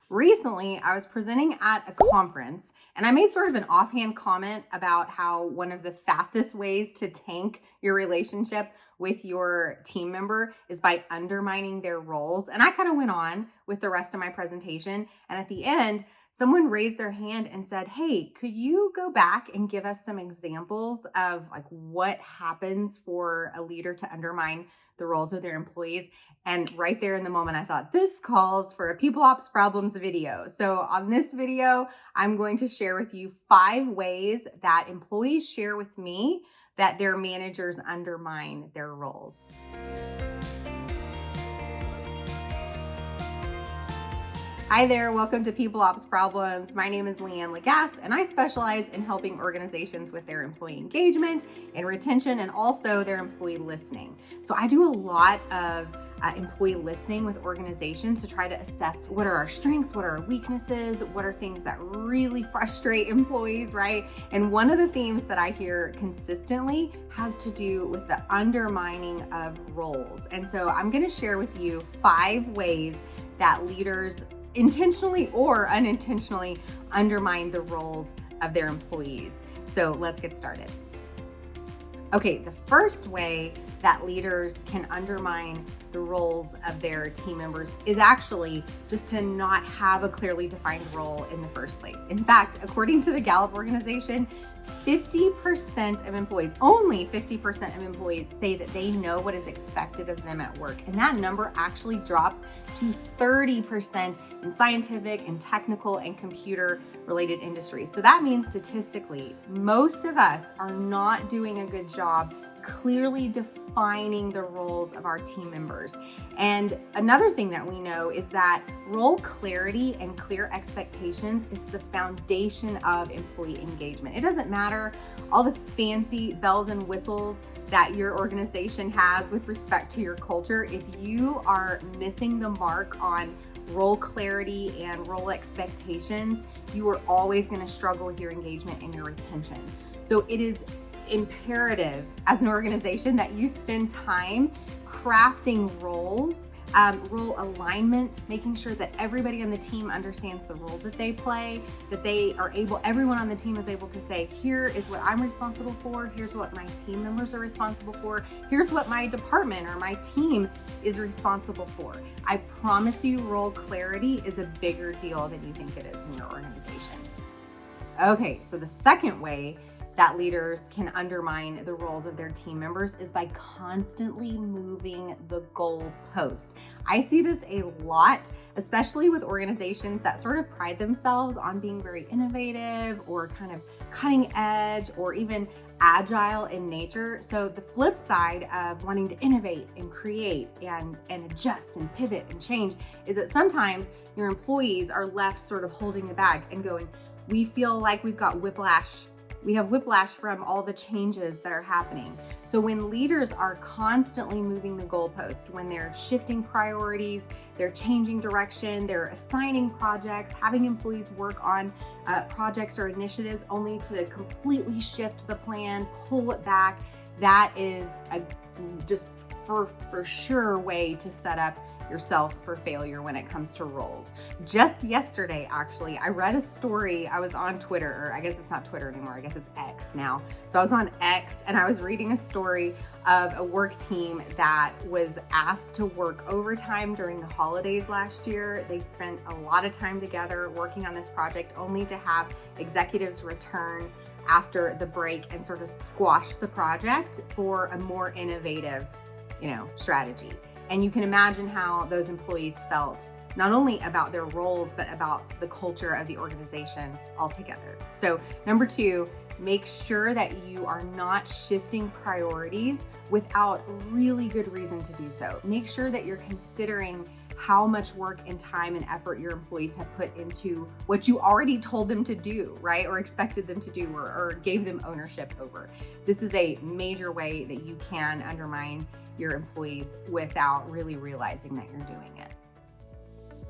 Recently, I was presenting at a conference and I made sort of an offhand comment about how one of the fastest ways to tank your relationship with your team member is by undermining their roles. And I kind of went on with the rest of my presentation. And at the end, someone raised their hand and said, "Hey, could you go back and give us some examples of like what happens for a leader to undermine the roles of their employees?" And right there in the moment, I thought this calls for a People Ops Problems video. So on this video, I'm going to share with you 5 ways that employees share with me that their managers undermine their roles. Hi there, welcome to People Ops Problems. My name is LeAnne Lagasse, and I specialize in helping organizations with their employee engagement and retention, and also their employee listening. So I do a lot of employee listening with organizations to try to assess what are our strengths, what are our weaknesses, what are things that really frustrate employees, right? And one of the themes that I hear consistently has to do with the undermining of roles. And so I'm going to share with you 5 ways that leaders intentionally or unintentionally undermine the roles of their employees. So let's get started. Okay, the first way that leaders can undermine the roles of their team members is actually just to not have a clearly defined role in the first place. In fact, according to the Gallup organization, 50% of employees, only 50% of employees say that they know what is expected of them at work. And that number actually drops to 30% in scientific and technical and computer related industries. So that means statistically, most of us are not doing a good job clearly defining the roles of our team members. And another thing that we know is that role clarity and clear expectations is the foundation of employee engagement. It doesn't matter all the fancy bells and whistles that your organization has with respect to your culture. If you are missing the mark on role clarity and role expectations, you are always going to struggle with your engagement and your retention. So it is imperative as an organization that you spend time crafting roles, role alignment, making sure that everybody on the team understands the role that they play, that everyone on the team is able to say, here is what I'm responsible for, here's what my team members are responsible for, here's what my department or my team is responsible for. I promise you, role clarity is a bigger deal than you think it is in your organization. Okay, so the second way that leaders can undermine the roles of their team members is by constantly moving the goalpost. I see this a lot, especially with organizations that sort of pride themselves on being very innovative or kind of cutting edge or even agile in nature. So the flip side of wanting to innovate and create and adjust and pivot and change is that sometimes your employees are left sort of holding the bag and going, we feel like we've got whiplash. We have whiplash from all the changes that are happening. So when leaders are constantly moving the goalpost, when they're shifting priorities, they're changing direction, they're assigning projects, having employees work on projects or initiatives only to completely shift the plan, pull it back, that is a just for sure way to set up yourself for failure when it comes to roles. Just yesterday, actually, I read a story. I was on Twitter, or I guess it's not Twitter anymore. I guess it's X now. So I was on X and I was reading a story of a work team that was asked to work overtime during the holidays last year. They spent a lot of time together working on this project only to have executives return after the break and sort of squash the project for a more innovative, strategy. And you can imagine how those employees felt, not only about their roles, but about the culture of the organization altogether. So number 2, make sure that you are not shifting priorities without really good reason to do so. Make sure that you're considering how much work and time and effort your employees have put into what you already told them to do, right? Or expected them to do or gave them ownership over. This is a major way that you can undermine your employees without really realizing that you're doing it.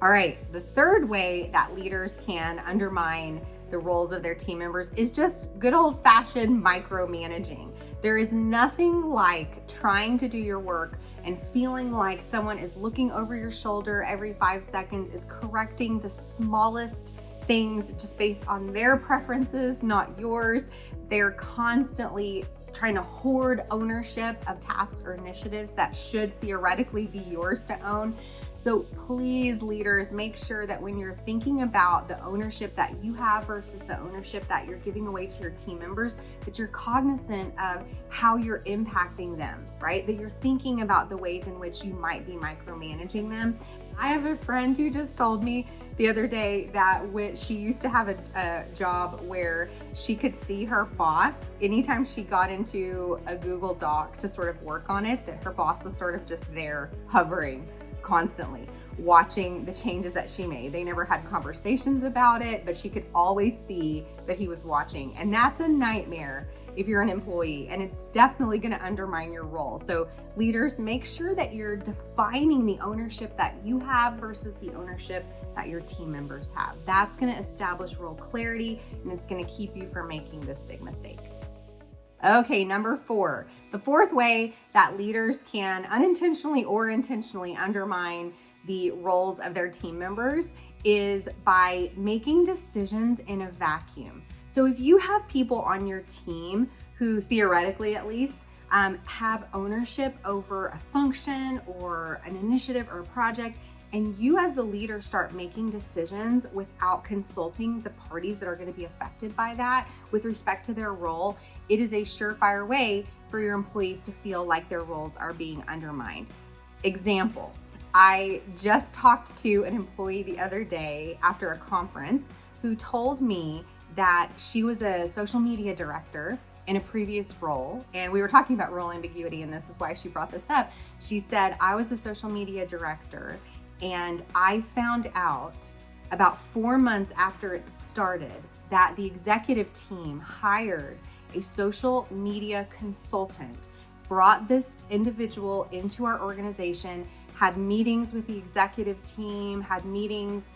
All right, the third way that leaders can undermine the roles of their team members is just good old-fashioned micromanaging. There is nothing like trying to do your work and feeling like someone is looking over your shoulder every 5 seconds, is correcting the smallest things just based on their preferences, not yours. They're constantly trying to hoard ownership of tasks or initiatives that should theoretically be yours to own. So please, leaders, make sure that when you're thinking about the ownership that you have versus the ownership that you're giving away to your team members, that you're cognizant of how you're impacting them, right? That you're thinking about the ways in which you might be micromanaging them. I have a friend who just told me the other day that when she used to have a job where she could see her boss anytime she got into a Google Doc to sort of work on it, that her boss was sort of just there hovering constantly, watching the changes that she made. They never had conversations about it, but she could always see that he was watching. And that's a nightmare if you're an employee, and it's definitely going to undermine your role. So leaders, make sure that you're defining the ownership that you have versus the ownership that your team members have. That's going to establish role clarity, and it's going to keep you from making this big mistake. Okay, number 4, the fourth way that leaders can unintentionally or intentionally undermine the roles of their team members is by making decisions in a vacuum. So if you have people on your team who theoretically at least have ownership over a function or an initiative or a project, and you as the leader start making decisions without consulting the parties that are going to be affected by that with respect to their role, it is a surefire way for your employees to feel like their roles are being undermined. Example, I just talked to an employee the other day after a conference who told me that she was a social media director in a previous role, and we were talking about role ambiguity, and this is why she brought this up. She said, I was a social media director, and I found out about 4 months after it started that the executive team hired a social media consultant, brought this individual into our organization, had meetings with the executive team, had meetings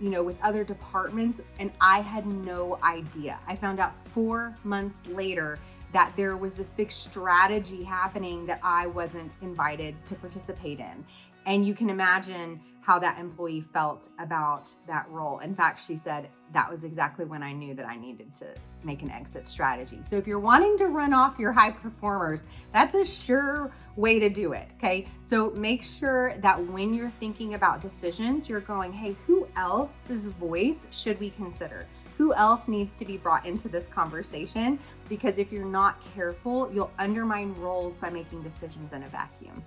with other departments, and I had no idea. I found out 4 months later that there was this big strategy happening that I wasn't invited to participate in. And you can imagine how that employee felt about that role. In fact, she said, that was exactly when I knew that I needed to make an exit strategy. So if you're wanting to run off your high performers, that's a sure way to do it, okay? So make sure that when you're thinking about decisions, you're going, hey, who else's voice should we consider? Who else needs to be brought into this conversation? Because if you're not careful, you'll undermine roles by making decisions in a vacuum.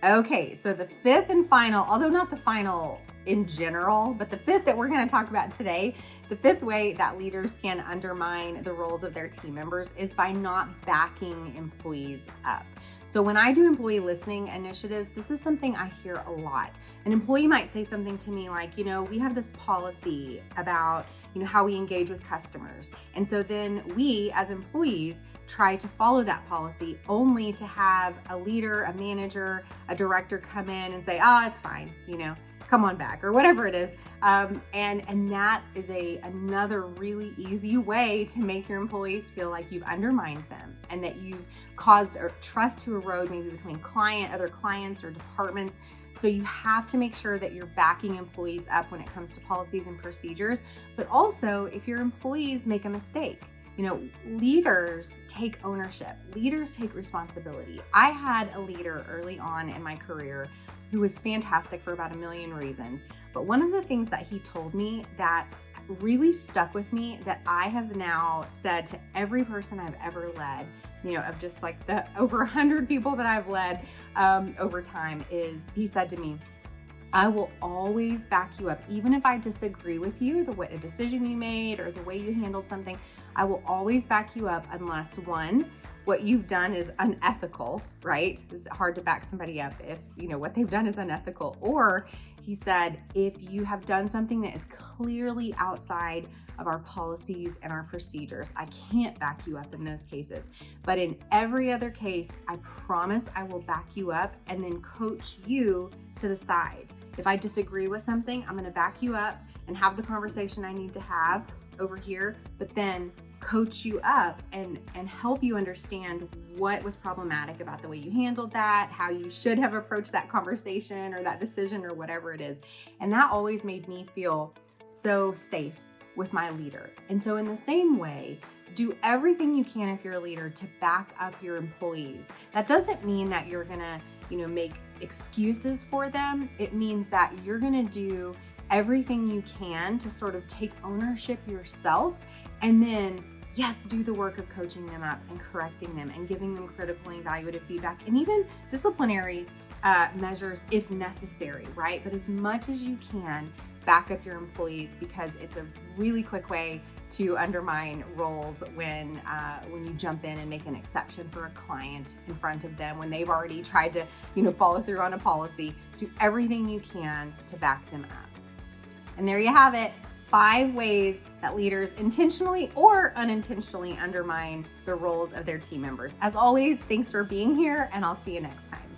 Okay, so the fifth and final, although not the final in general, but the fifth that we're going to talk about today, the fifth way that leaders can undermine the roles of their team members is by not backing employees up. So when I do employee listening initiatives, this is something I hear a lot. An employee might say something to me like, we have this policy about, how we engage with customers. And so then we as employees try to follow that policy only to have a leader, a manager, a director come in and say, it's fine, come on back, or whatever it is. And that is another really easy way to make your employees feel like you've undermined them and that you've caused trust to erode maybe between other clients or departments. So you have to make sure that you're backing employees up when it comes to policies and procedures, but also if your employees make a mistake. Leaders take ownership. Leaders take responsibility. I had a leader early on in my career who was fantastic for about a million reasons. But one of the things that he told me that really stuck with me, that I have now said to every person I've ever led, of just like the over 100 people that I've led over time, is he said to me, I will always back you up. Even if I disagree with you, a decision you made or the way you handled something, I will always back you up unless, one, what you've done is unethical, right? It's hard to back somebody up if, what they've done is unethical. Or he said, if you have done something that is clearly outside of our policies and our procedures, I can't back you up in those cases. But in every other case, I promise I will back you up and then coach you to the side. If I disagree with something, I'm going to back you up and have the conversation I need to have over here, but then coach you up and help you understand what was problematic about the way you handled that, how you should have approached that conversation or that decision or whatever it is. And that always made me feel so safe with my leader. And so in the same way, do everything you can if you're a leader to back up your employees. That doesn't mean that you're gonna, make excuses for them. It means that you're gonna do everything you can to sort of take ownership yourself, and then yes, do the work of coaching them up and correcting them and giving them critical and evaluative feedback and even disciplinary measures if necessary, right? But as much as you can, back up your employees, because it's a really quick way to undermine roles when you jump in and make an exception for a client in front of them when they've already tried to follow through on a policy. Do everything you can to back them up. And there you have it. 5 ways that leaders intentionally or unintentionally undermine the roles of their team members. As always, thanks for being here, and I'll see you next time.